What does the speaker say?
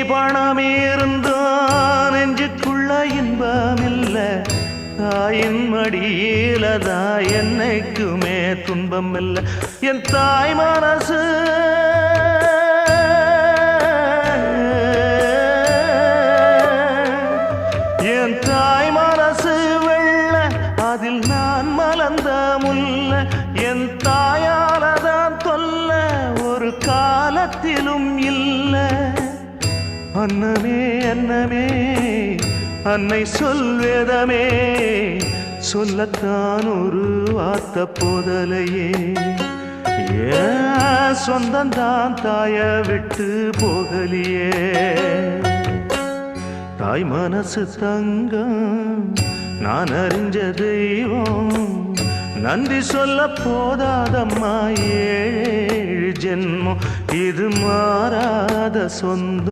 பணம் இருந்தான் நெஞ்சுக்குள்ள இன்பமில்ல தாயின் மடியிலதா என்னைக்குமே துன்பம் இல்ல என் தாய் மனசு என் தாய் மனசு வெள்ள அதில் நான் மலர்ந்த முல்ல என் தாயாலதான் தொல்ல ஒரு காலத்திலும் இல்ல அன்னமே அன்னமே அன்னை சொல்வேதமே சொல்லத்தான் ஒரு வார்த்தை போதலையே ஏன் சொந்தந்தான் தாய விட்டு போகலியே தாய் மனசு தங்கம் நான் அறிஞ்ச தெய்வம் நன்றி சொல்ல போதாதம்மா ஏழு ஜென்மம் இது மாறாத சொந்தம்